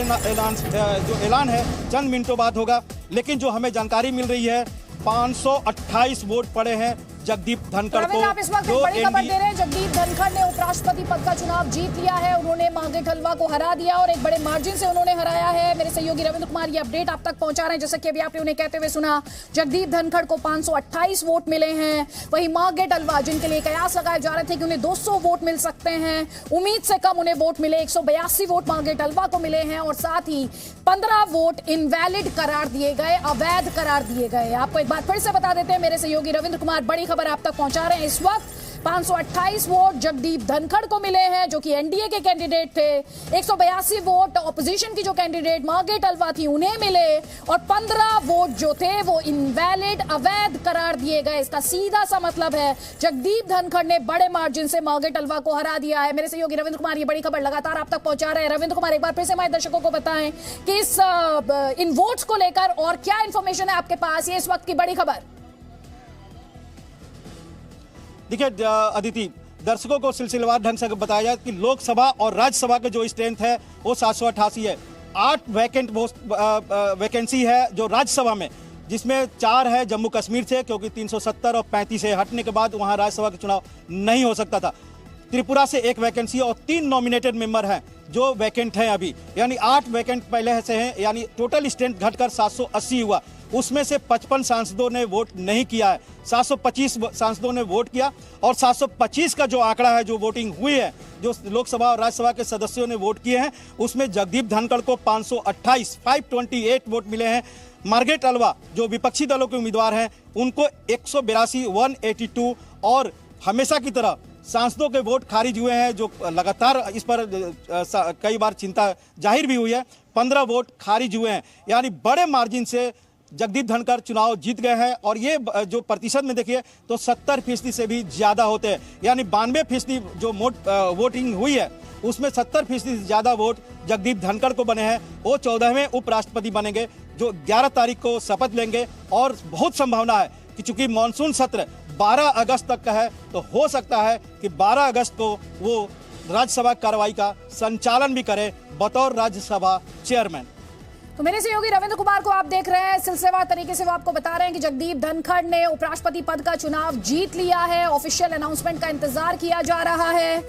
जो ऐलान है चंद मिनटों बाद होगा, लेकिन जो हमें जानकारी मिल रही है 528 वोट पड़े हैं जगदीप धनखड़ को। आप इस वक्त एक बड़ी खबर दे रहे हैं, जगदीप धनखड़ ने उपराष्ट्रपति पद का चुनाव जीत लिया है। उन्होंने मार्गरेट अल्वा को हरा दिया और एक बड़े मार्जिन से उन्होंने हराया है। मेरे सहयोगी रविंद्र कुमार ये अपडेट आप तक पहुंचा रहे हैं। जैसा कि अभी आपने उन्हें कहते हुए सुना, जगदीप धनखड़ को 528 वोट मिले हैं। वहीं मार्गरेट अल्वा, जिनके लिए कयास लगाए जा रहे थे कि उन्हें 200 वोट मिल सकते हैं, उम्मीद से कम उन्हें वोट मिले, 182 वोट मार्गरेट अल्वा को मिले हैं, और साथ ही 15 वोट इनवैलिड करार दिए गए, अवैध करार दिए गए। आपको एक बात फिर से बता देते हैं, मेरे सहयोगी रविंद्र कुमार बड़ी खबर आप तक पहुंचा रहे हैं। इस वक्त 528 वोट जगदीप धनखड़ को मिले हैं जो कि एनडीए के कैंडिडेट थे। 182 वोट ऑपोजिशन की जो कैंडिडेट मार्गरेट अल्वा थी उन्हें मिले और 15 वोट जो थे वो इनवैलिड अवैध करार दिए गए। इसका सीधा सा मतलब है जगदीप धनखड़ ने बड़े मार्जिन से मार्गरेट अल्वा को हरा दिया है। मेरे सहयोगी रविंद्र कुमार ये बड़ी खबर लगातार आप तक पहुंचा रहे हैं। रविंद्र कुमार, एक बार फिर से हमारे दर्शकों को बताएं कि इन वोट्स को लेकर और क्या इंफॉर्मेशन है आपके पास, ये इस वक्त की बड़ी खबर। देखिए अदिति, दर्शकों को सिलसिलेवार ढंग से बताया जाए कि लोकसभा और राज्यसभा का जो स्ट्रेंथ है वो 788 है। 8 वैकेंसी है जो राज्यसभा में, जिसमें 4 है जम्मू कश्मीर से, क्योंकि 370 और 35 से हटने के बाद वहां राज्यसभा का चुनाव नहीं हो सकता था। त्रिपुरा से 1 वैकेंसी और 3 नॉमिनेटेड मेंबर हैं जो वैकेंट हैं अभी, यानी 8 वैकेंट पहले से हैं, यानी टोटल स्ट्रेंथ घटकर 780 हुआ। उसमें से 55 सांसदों ने वोट नहीं किया है, 725 सांसदों ने वोट किया और 725 का जो आंकड़ा है, जो वोटिंग हुई है, जो लोकसभा और राज्यसभा के सदस्यों ने वोट किए हैं, उसमें जगदीप धनखड़ को 528 वोट मिले हैं। मार्गरेट अल्वा जो विपक्षी दलों के उम्मीदवार हैं उनको 182 और हमेशा की तरह सांसदों के वोट खारिज हुए हैं, जो लगातार इस पर कई बार चिंता जाहिर भी हुई है। 15 वोट खारिज हुए हैं, यानी बड़े मार्जिन से जगदीप धनखड़ चुनाव जीत गए हैं। और ये जो प्रतिशत में देखिए तो 70% से भी ज्यादा होते हैं, यानी 92% जो वोटिंग हुई है उसमें 70% से ज्यादा वोट जगदीप धनखड़ को बने हैं। वो 14वें उपराष्ट्रपति बनेंगे जो 11 तारीख को शपथ लेंगे। और बहुत संभावना है कि चूंकि मानसून सत्र 12 अगस्त तक का है, तो हो सकता है कि 12 अगस्त को वो राज्यसभा कार्रवाई का संचालन भी करे बतौर राज्यसभा चेयरमैन। तो मेरे सहयोगी रविंद्र कुमार को आप देख रहे हैं, सिलसिलेवार तरीके से वो आपको बता रहे हैं कि जगदीप धनखड़ ने उपराष्ट्रपति पद का चुनाव जीत लिया है। ऑफिशियल अनाउंसमेंट का इंतजार किया जा रहा है।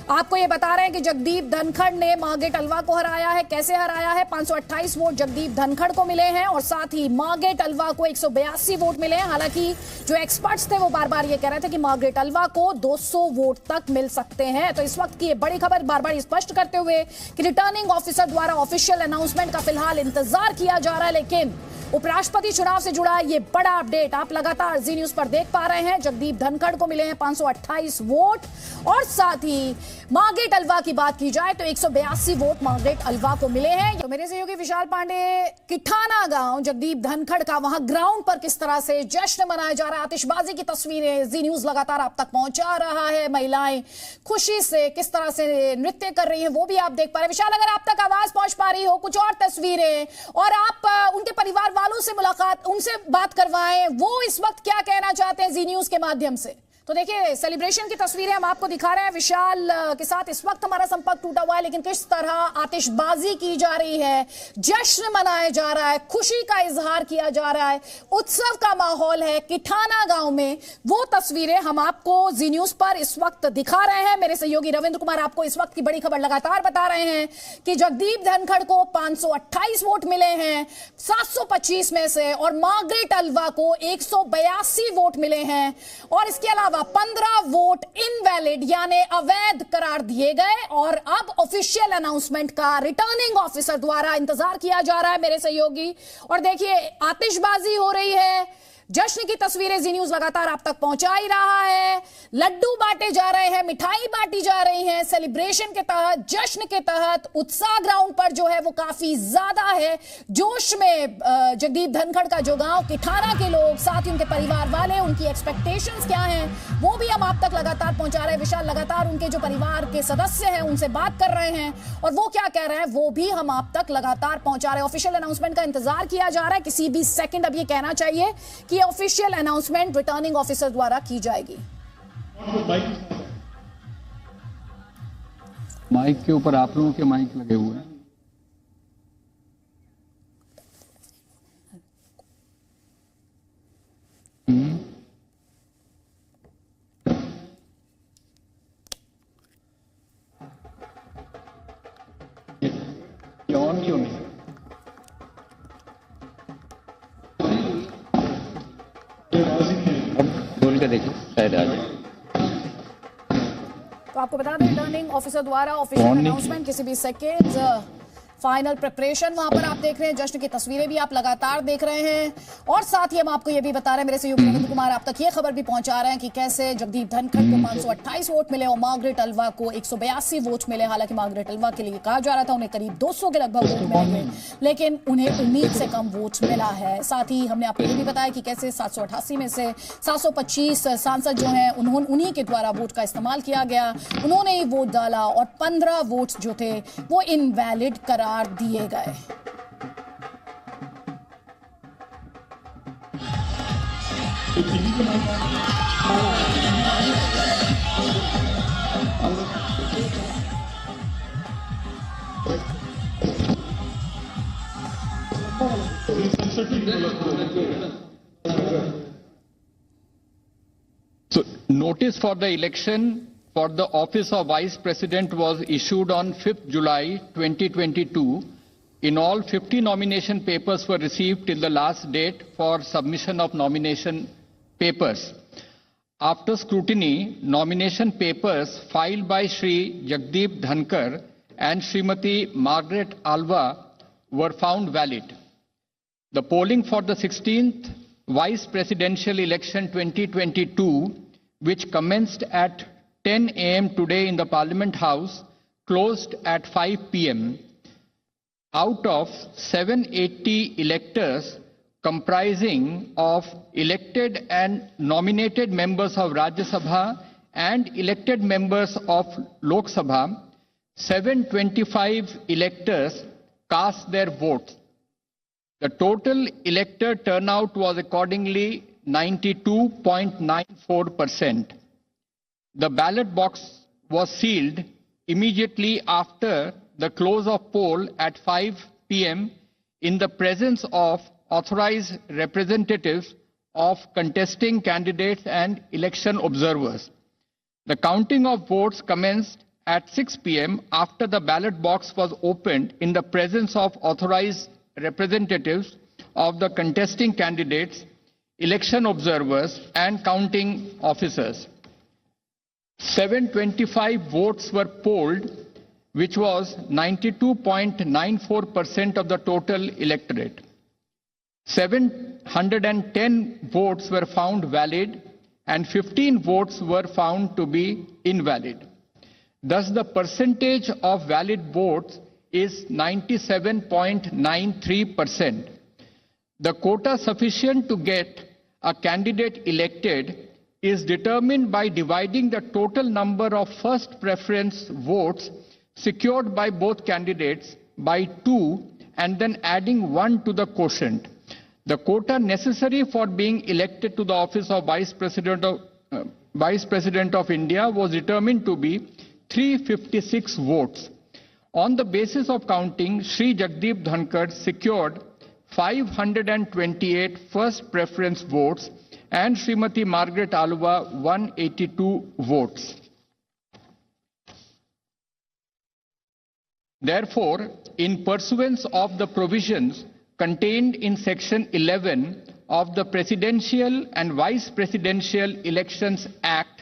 आपको ये बता रहे हैं कि जगदीप धनखड़ ने मार्गरेट अल्वा को हराया है। कैसे हराया है? 528 वोट जगदीप धनखड़ को मिले हैं और साथ ही मार्गरेट अल्वा को 182 वोट मिले हैं। हालांकि जो एक्सपर्ट्स थे वो बार बार ये कह रहे थे कि मार्गरेट अल्वा को 200 वोट तक मिल सकते हैं। तो इस वक्त की ये बड़ी खबर बार बार स्पष्ट करते हुए कि रिटर्निंग ऑफिसर द्वारा ऑफिशियल अनाउंसमेंट का फिलहाल इंतजार किया जा रहा है, लेकिन उपराष्ट्रपति चुनाव से जुड़ा ये बड़ा अपडेट आप लगातार जी न्यूज पर देख पा रहे हैं। जगदीप धनखड़ को मिले हैं 528 वोट और साथ ही मार्गरेट अल्वा की बात की जाए तो 182 वोट मार्गरेट अल्वा को मिले हैं। तो मेरे सहयोगी विशाल पांडे, किठाना गांव जगदीप धनखड़ का, वहां ग्राउंड पर किस तरह से जश्न मनाया जा रहा है, आतिशबाजी की तस्वीरें जी न्यूज लगातार आप तक पहुंचा रहा है। महिलाएं खुशी से किस तरह से नृत्य कर रही हैं वो भी आप देख पा रहे हैं। विशाल, अगर आप तक आवाज पहुंच पा रही हो, कुछ और तस्वीरें और आप उनके परिवार वालों से मुलाकात, उनसे बात करवाएं, वो इस वक्त क्या कहना चाहते हैं जी न्यूज के माध्यम से। तो देखिए सेलिब्रेशन की तस्वीरें हम आपको दिखा रहे हैं। विशाल के साथ इस वक्त हमारा संपर्क टूटा हुआ है, लेकिन किस तरह आतिशबाजी की जा रही है, जश्न मनाया जा रहा है, खुशी का इजहार किया जा रहा है, उत्सव का माहौल है किठाना गांव में, वो तस्वीरें हम आपको जी न्यूज पर इस वक्त दिखा रहे हैं। मेरे सहयोगी रविंद्र कुमार आपको इस वक्त की बड़ी खबर लगातार बता रहे हैं कि जगदीप धनखड़ को 528 वोट मिले हैं 725 में से और मार्गरेट अल्वा को 182 वोट मिले हैं और इसके अलावा 15 वोट इनवैलिड यानी अवैध करार दिए गए। और अब ऑफिशियल अनाउंसमेंट का रिटर्निंग ऑफिसर द्वारा इंतजार किया जा रहा है मेरे सहयोगी। और देखिए आतिशबाजी हो रही है, जश्न की तस्वीरें जी न्यूज लगातार आप तक पहुंचा ही रहा है। लड्डू बांटे जा रहे हैं, मिठाई बांटी जा रही है। सेलिब्रेशन के तहत, जश्न के तहत उत्साह ग्राउंड पर जो है वो काफी ज्यादा है। जोश में जगदीप धनखड़ का जो गांव किठाना के लोग, साथ ही उनके परिवार वाले, उनकी एक्सपेक्टेशंस क्या हैं वो भी हम आप तक लगातार पहुंचा रहे हैं। विशाल, लगातार उनके जो परिवार के सदस्य हैं उनसे बात कर रहे हैं और वो क्या कह रहे हैं वो भी हम आप तक लगातार पहुंचा रहे हैं। ऑफिशियल अनाउंसमेंट का इंतजार किया जा रहा है, किसी भी सेकंड अब ये कहना चाहिए कि ऑफिशियल अनाउंसमेंट रिटर्निंग ऑफिसर द्वारा की जाएगी। माइक के ऊपर आप लोगों के माइक लगे हुए हैं। ये ऑन क्यों नहीं? बोल के देखिए शायद आ जाए। तो आपको बता दें रिटर्निंग ऑफिसर द्वारा ऑफिशियल अनाउंसमेंट किसी भी सेकेंड फाइनल प्रिपरेशन वहां पर आप देख रहे हैं, जश्न की तस्वीरें भी आप लगातार देख रहे हैं। और साथ ही हम आपको ये भी बता रहे हैं, मेरे सहयोगी रविंद्र कुमार आप तक ये खबर भी पहुंचा रहे हैं कि कैसे जगदीप धनखड़ को 528 वोट मिले और मार्गरेट अल्वा को 182 वोट मिले। हालांकि मार्गरेट अल्वा के लिए कहा जा रहा था उन्हें करीब 200 के लगभग वोट मिलेंगे, लेकिन उन्हें उम्मीद से कम वोट मिला है। साथ ही हमने आपको ये भी बताया कि कैसे 788 में से 725 सांसद जो हैं उन्हीं के द्वारा वोट का इस्तेमाल किया गया, उन्होंने ही वोट डाला और 15 वोट जो थे वो इनवैलिड करार दिए गए। So, notice for the election for the office of Vice President was issued on 5th July 2022. In all, 50 nomination papers were received till the last date for submission of nomination papers. After scrutiny, nomination papers filed by Shri Jagdeep Dhankar and Srimati Margaret Alva were found valid. The polling for the 16th Vice Presidential Election 2022, which commenced at 10 a.m. today in the Parliament House, closed at 5 p.m. Out of 780 electors comprising of elected and nominated members of Rajya Sabha and elected members of Lok Sabha, 725 electors cast their votes. The total elector turnout was accordingly 92.94%. The ballot box was sealed immediately after the close of poll at 5 p.m. in the presence of authorized representatives of contesting candidates and election observers. The counting of votes commenced at 6 p.m. after the ballot box was opened in the presence of authorized representatives of the contesting candidates, election observers, and counting officers. 725 votes were polled, which was 92.94% of the total electorate. 710 votes were found valid and 15 votes were found to be invalid. Thus, the percentage of valid votes is 97.93%. The quota sufficient to get a candidate elected is determined by dividing the total number of first preference votes secured by both candidates by 2 and then adding 1 to the quotient. The quota necessary for being elected to the office of Vice President of India was determined to be 356 votes. On the basis of counting, Shri Jagdeep Dhankar secured 528 first preference votes and Srimati Margaret Alva 182 votes. Therefore, in pursuance of the provisions contained in Section 11 of the Presidential and Vice Presidential Elections Act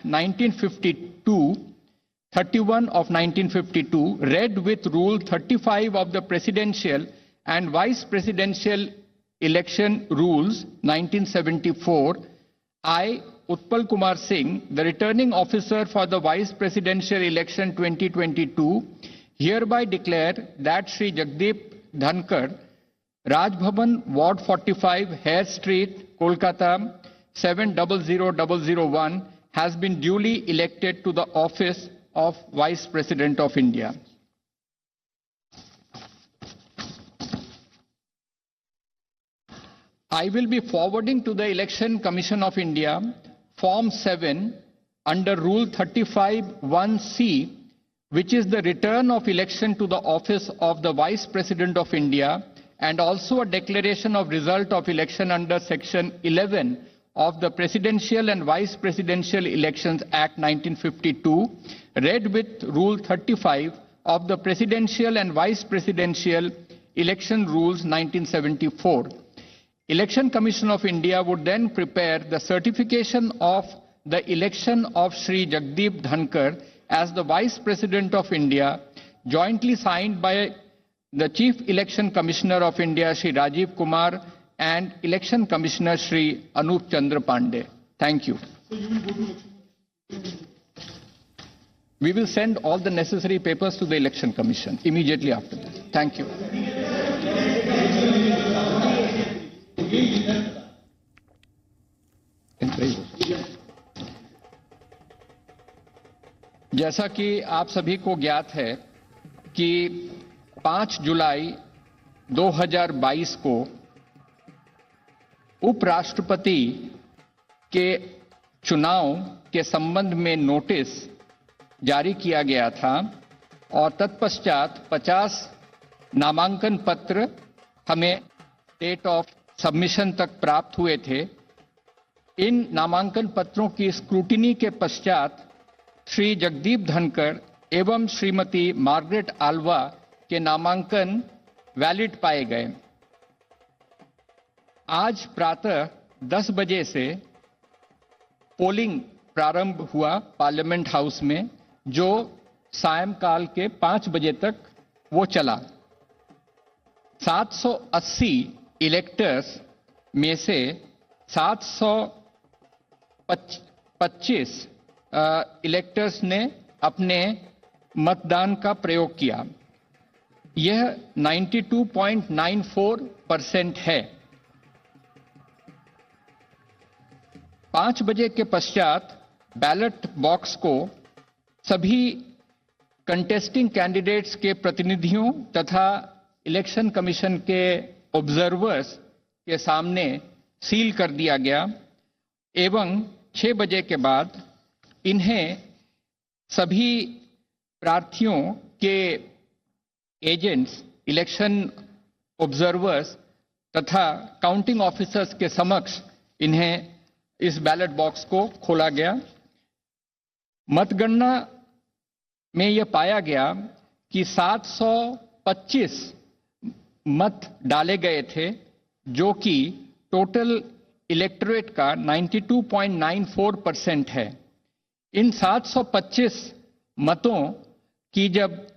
31 of 1952, read with Rule 35 of the Presidential and Vice Presidential Election Rules 1974, I, Utpal Kumar Singh, the Returning Officer for the Vice Presidential Election 2022, hereby declare that Shri Jagdeep Dhankar, Raj Bhavan, Ward 45, Hare Street, Kolkata 700001, has been duly elected to the office of Vice President of India. I will be forwarding to the Election Commission of India Form 7 under Rule 35(1)(c), which is the return of election to the office of the Vice President of India, and also a declaration of result of election under Section 11 of the Presidential and Vice Presidential Elections Act 1952, read with Rule 35 of the Presidential and Vice Presidential Election Rules 1974. Election Commission of India would then prepare the certification of the election of Shri Jagdeep Dhankar as the Vice President of India, jointly signed by the Chief Election Commissioner of India, Shri Rajiv Kumar, and Election Commissioner, Shri Anup Chandra Pandey. Thank you. We will send all the necessary papers to the Election Commission immediately after this. Thank you. जैसा कि आप सभी को ज्ञात है कि 5 जुलाई 2022 को उपराष्ट्रपति के चुनाव के संबंध में नोटिस जारी किया गया था और तत्पश्चात 50 नामांकन पत्र हमें डेट ऑफ सबमिशन तक प्राप्त हुए थे। इन नामांकन पत्रों की स्क्रूटिनी के पश्चात श्री जगदीप धनखड़ एवं श्रीमती मार्गरेट आल्वा के नामांकन वैलिड पाए गए। आज प्रातः 10 बजे से पोलिंग प्रारंभ हुआ पार्लियामेंट हाउस में, जो सायंकाल के 5 बजे तक वो चला। 780 इलेक्टर्स में से 725 इलेक्टर्स ने अपने मतदान का प्रयोग किया। यह 92.94% है। 5 बजे के पश्चात बैलेट बॉक्स को सभी कंटेस्टिंग कैंडिडेट्स के प्रतिनिधियों तथा इलेक्शन कमीशन के ऑब्जर्वर्स के सामने सील कर दिया गया एवं 6 बजे के बाद इन्हें सभी प्रार्थियों के एजेंट्स, इलेक्शन ऑब्जर्वर्स तथा काउंटिंग ऑफिसर्स के समक्ष इन्हें इस बैलेट बॉक्स को खोला गया। मतगणना में यह पाया गया कि 725 मत डाले गए थे, जो कि टोटल इलेक्टोरेट का 92.94% है। इन 725 मतों की जब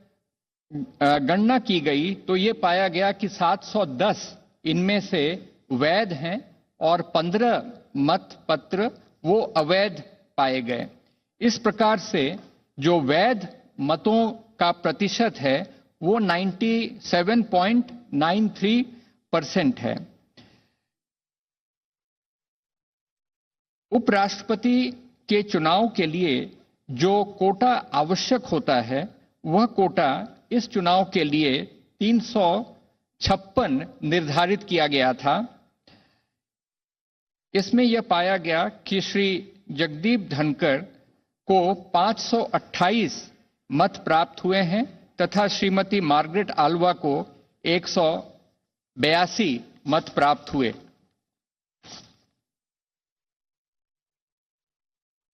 गणना की गई तो ये पाया गया कि 710 इनमें से वैध हैं और 15 मत पत्र वो अवैध पाए गए। इस प्रकार से जो वैध मतों का प्रतिशत है वो 97.93% है। उपराष्ट्रपति के चुनाव के लिए जो कोटा आवश्यक होता है, वह कोटा इस चुनाव के लिए 356 निर्धारित किया गया था। इसमें यह पाया गया कि श्री जगदीप धनखड़ को 528 मत प्राप्त हुए हैं तथा श्रीमती मार्गरेट आल्वा को 182 मत प्राप्त हुए।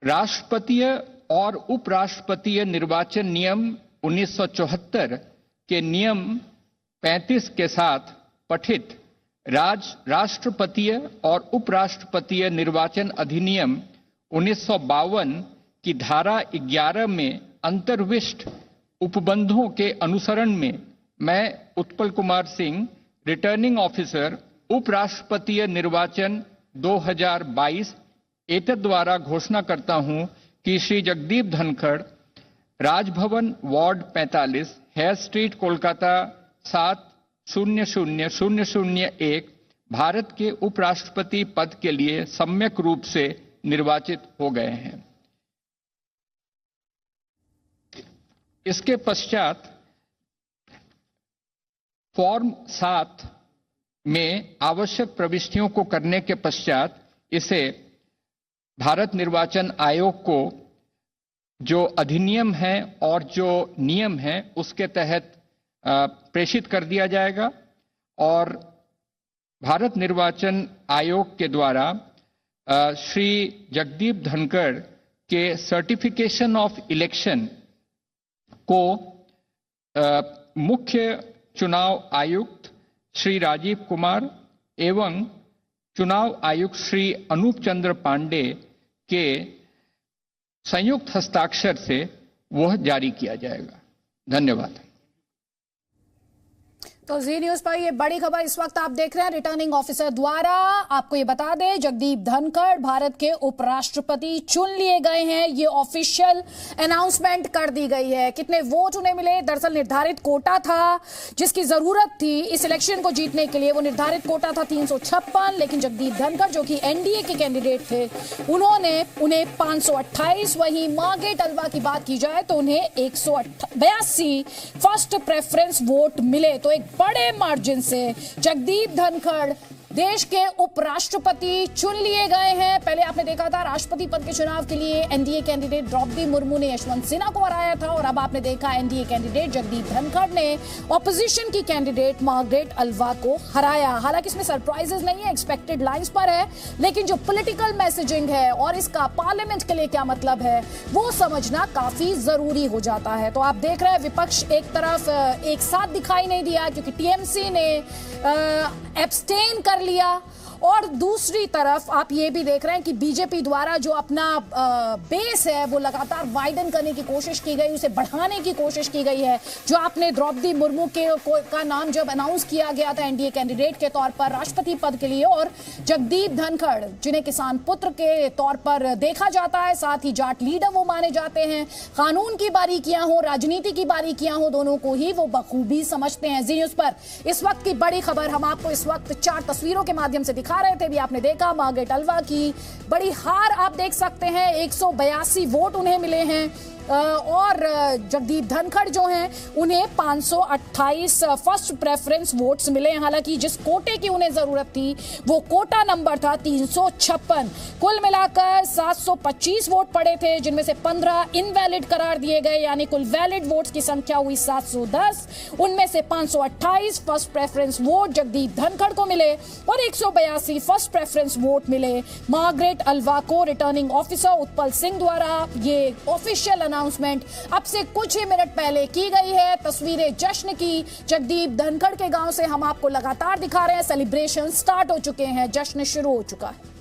राष्ट्रपतीय और उपराष्ट्रपतीय निर्वाचन नियम 1974 के नियम 35 के साथ पठित राष्ट्रपतीय और उपराष्ट्रपतीय निर्वाचन अधिनियम 1952 की धारा 11 में अंतर्विष्ट उपबंधों के अनुसरण में मैं उत्पल कुमार सिंह, रिटर्निंग ऑफिसर, उपराष्ट्रपतीय निर्वाचन 2022 एतद द्वारा घोषणा करता हूं कि Shri Jagdeep Dhankhar Raj Bhavan ward 45, Hare street, Kolkata 700001 Bharat के उपराष्ट्रपति पद के लिए सम्यक रूप से निर्वाचित हो गए हैं। इसके पश्चात फॉर्म 7 में आवश्यक प्रविष्टियों को करने के पश्चात इसे भारत निर्वाचन आयोग को जो अधिनियम है और जो नियम है उसके तहत प्रेषित कर दिया जाएगा और भारत निर्वाचन आयोग के द्वारा श्री जगदीप धनखड़ के सर्टिफिकेशन ऑफ इलेक्शन को मुख्य चुनाव आयुक्त श्री राजीव कुमार एवं चुनाव आयुक्त श्री अनूप चंद्र पांडे के संयुक्त हस्ताक्षर से वह जारी किया जाएगा। धन्यवाद। तो जी न्यूज पर ये बड़ी खबर इस वक्त आप देख रहे हैं रिटर्निंग ऑफिसर द्वारा। आपको ये बता दें, जगदीप धनखड़ भारत के उपराष्ट्रपति चुन लिए गए हैं। ये ऑफिशियल अनाउंसमेंट कर दी गई है। कितने वोट उन्हें मिले, दरअसल निर्धारित कोटा था जिसकी जरूरत थी इस इलेक्शन को जीतने के लिए, वो निर्धारित कोटा था 356, लेकिन जगदीप धनखड़ जो कि एनडीए के कैंडिडेट थे उन्हें 528, वहीं मार्गरेट अल्वा की बात की जाए तो उन्हें 182 फर्स्ट प्रेफरेंस वोट मिले। तो एक बड़े मार्जिन से जगदीप धनखड़ देश के उपराष्ट्रपति चुन लिए गए हैं। पहले आपने देखा था राष्ट्रपति पद के चुनाव के लिए एनडीए कैंडिडेट द्रौपदी मुर्मू ने यशवंत सिन्हा को हराया था, और अब आपने देखा एनडीए कैंडिडेट जगदीप धनखड़ ने ऑपोजिशन की कैंडिडेट मार्गरेट अल्वा को हराया। हालांकि इसमें सरप्राइजेस नहीं है, एक्सपेक्टेड लाइंस पर है, लेकिन जो पॉलिटिकल मैसेजिंग है और इसका पार्लियामेंट के लिए क्या मतलब है वो समझना काफी जरूरी हो जाता है। तो आप देख रहे हैं विपक्ष एक तरफ एक साथ दिखाई नहीं दिया क्योंकि टीएमसी ने एब्सटेन कर लिया, और दूसरी तरफ आप ये भी देख रहे हैं कि बीजेपी द्वारा जो अपना बेस है वो लगातार वाइडन करने की कोशिश की गई, उसे बढ़ाने की कोशिश की गई है। जो आपने द्रौपदी मुर्मू का नाम जब अनाउंस किया गया था एनडीए कैंडिडेट के तौर पर राष्ट्रपति पद के लिए, और जगदीप धनखड़ जिन्हें किसान पुत्र के तौर पर देखा जाता है, साथ ही जाट लीडर वो माने जाते हैं, कानून की बारीकियां हो, राजनीति की बारीकियां हो, दोनों को ही वो बखूबी समझते हैं। जी न्यूज पर इस वक्त की बड़ी खबर हम आपको इस वक्त 4 तस्वीरों के माध्यम से दिखा रहे थे। भी आपने देखा मार्गरेट अल्वा की बड़ी हार आप देख सकते हैं, 182 वोट उन्हें मिले हैं, और जगदीप धनखड़ जो हैं उन्हें 528 फर्स्ट प्रेफरेंस वोट्स मिले हैं। हालांकि जिस कोटे की उन्हें जरूरत थी वो कोटा नंबर था 356। कुल मिलाकर 725 वोट पड़े थे, जिनमें से 15 इनवैलिड करार दिए गए, यानी कुल वैलिड वोट्स की संख्या हुई 710। उनमें से 528 first preference vote Jagdeep Dhankhar को मिले और 182 फर्स्ट प्रेफरेंस वोट मिले मार्गरेट अल्वा को। रिटर्निंग ऑफिसर उत्पल सिंह द्वारा ये ऑफिशियल अनाउंसमेंट अब से कुछ ही मिनट पहले की गई है। तस्वीरें जश्न की जगदीप धनखड़ के गांव से हम आपको लगातार दिखा रहे हैं। सेलिब्रेशन स्टार्ट हो चुके हैं, जश्न शुरू हो चुका है।